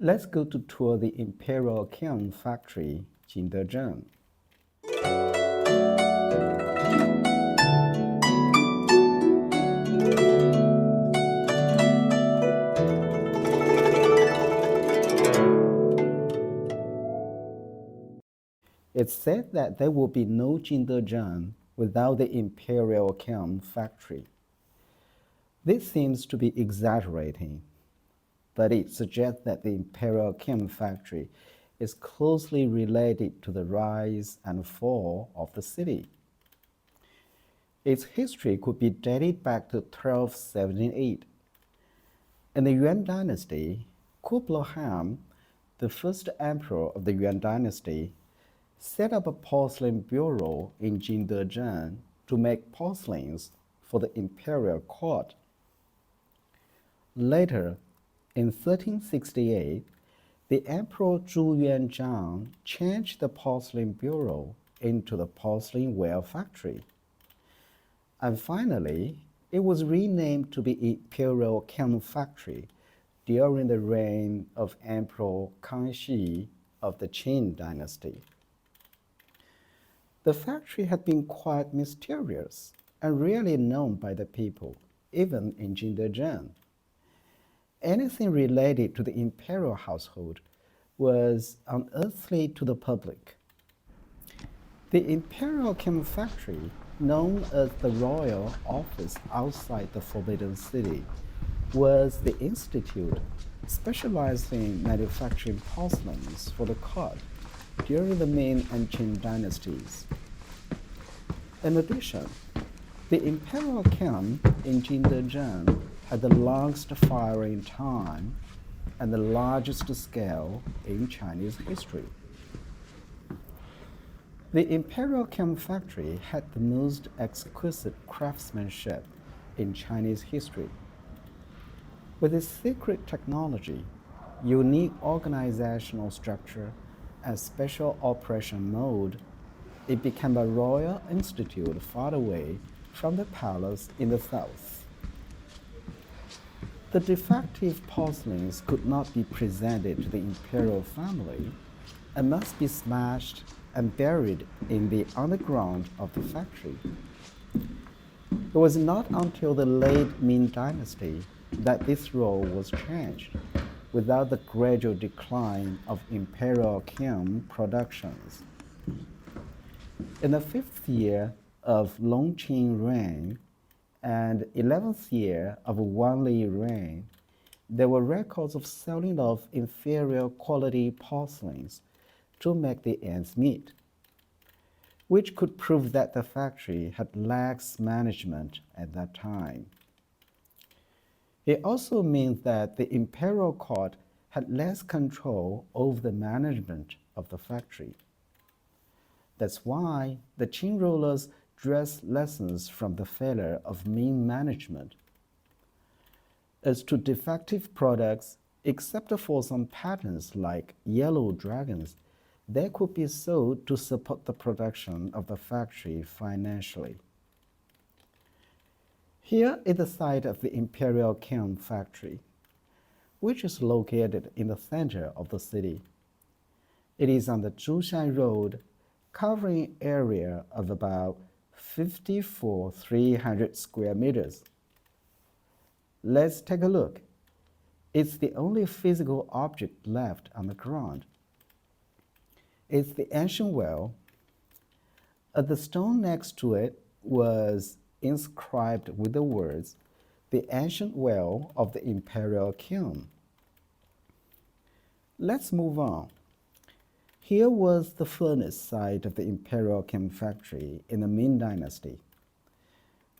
Let's go to tour the Imperial Kiln factory, Jingdezhen. It's said that there will be no Jingdezhen without the Imperial Kiln factory. This seems to be exaggerating, but it suggests that the Imperial Kiln factory is closely related to the rise and fall of the city. Its history could be dated back to 1278. In the Yuan dynasty, Kublai Khan, the first emperor of the Yuan dynasty, set up a porcelain bureau in Jingdezhen to make porcelains for the imperial court. Later, in 1368, the Emperor Zhu Yuanzhang changed the porcelain bureau into the porcelain ware factory. And finally, it was renamed to the Imperial Kiln factory during the reign of Emperor Kangxi of the Qin dynasty. The factory had been quite mysterious and rarely known by the people, even in Jingdezhen. Anything related to the imperial household was unearthly to the public. The Imperial Kiln factory, known as the Royal Office outside the Forbidden City, was the institute specialized in manufacturing porcelains for the court during the Ming and Qing dynasties. In addition, the Imperial Kiln in Jingdezhen had the longest firing time and the largest scale in Chinese history. The Imperial Kiln factory had the most exquisite craftsmanship in Chinese history. With its secret technology, unique organizational structure, and special operation mode, it became a royal institute far away from the palace in the south. The defective porcelains could not be presented to the imperial family and must be smashed and buried in the underground of the factory. It was not until the late Ming dynasty that this role was changed, without the gradual decline of imperial kiln productions. In the 5th year of Long Qing reign and 11th year of Wang Li reign, there were records of selling of inferior quality porcelains to make the ends meet, which could prove that the factory had lax management at that time. It also means that the imperial court had less control over the management of the factory. That's why the Qing rulers drew lessons from the failure of Ming management. As to defective products, except for some patterns like yellow dragons, they could be sold to support the production of the factory financially. Here is the site of the Imperial Kiln factory, which is located in the center of the city. It is on the Zhushan Road, covering an area of about 300 square meters. Let's take a look. It's the only physical object left on the ground. It's the ancient well. At the stone next to it was inscribed with the words, "The ancient well of the Imperial Kiln." Let's move on. Here was the furnace site of the Imperial Kiln factory in the Ming dynasty.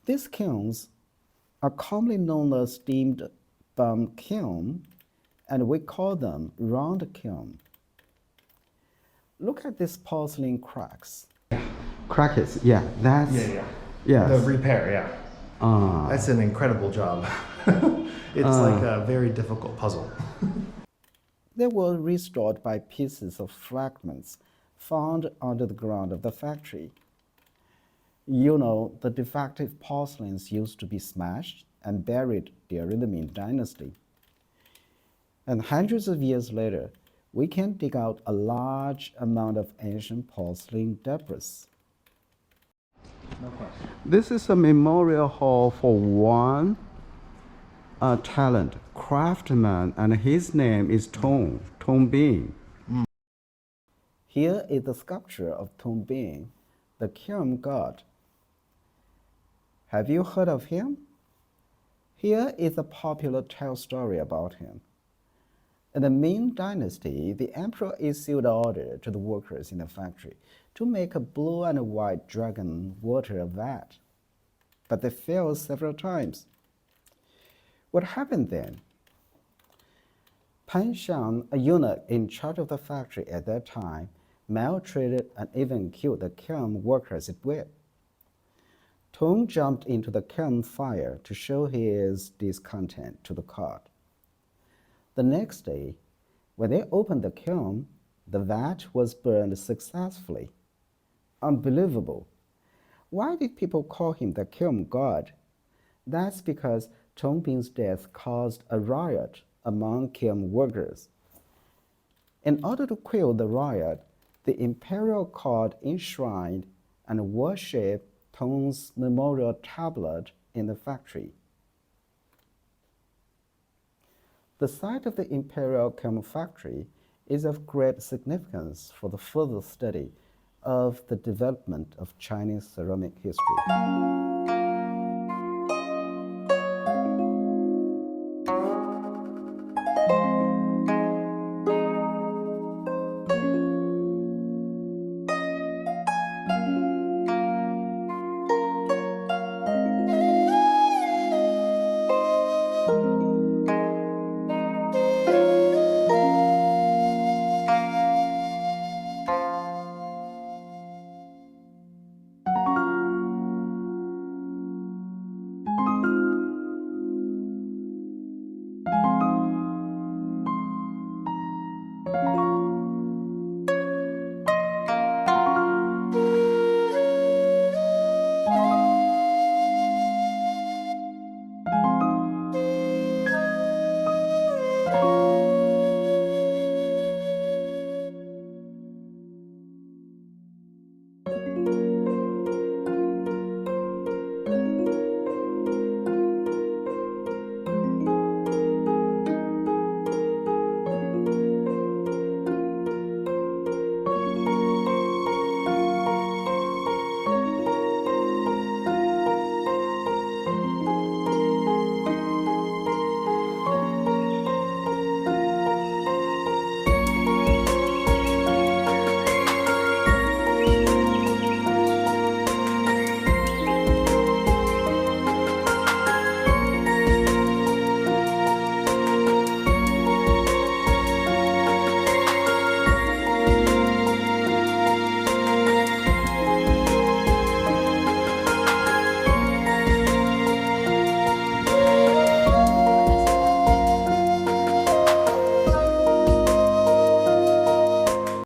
These kilns are commonly known as steamed bum kiln, and we call them round kiln. Look at these porcelain cracks. Crackers, yeah, that's... Yeah. The repair, yeah. That's an incredible job. It's like a very difficult puzzle. They were restored by pieces of fragments found under the ground of the factory. You know, the defective porcelains used to be smashed and buried during the Ming dynasty. And hundreds of years later, we can dig out a large amount of ancient porcelain debris. No question. This is a memorial hall for one talent, craftsman, and his name is Tong Bing. Here is the sculpture of Tong Bing, the kiln god. Have you heard of him? Here is a popular tale story about him. In the Ming Dynasty, the emperor issued an order to the workers in the factory to make a blue and white dragon water vat, but they failed several times. What happened then? Pan Xiang, a eunuch in charge of the factory at that time, maltreated and even killed the kiln workers it with. Tong jumped into the kiln fire to show his discontent to the god. The next day, when they opened the kiln, the vat was burned successfully. Unbelievable. Why did people call him the kiln god? That's because Tong Bing's death caused a riot among kiln workers. In order to quell the riot, the imperial court enshrined and worshipped Tong's memorial tablet in the factory. The site of the Imperial Kiln factory is of great significance for the further study of the development of Chinese ceramic history.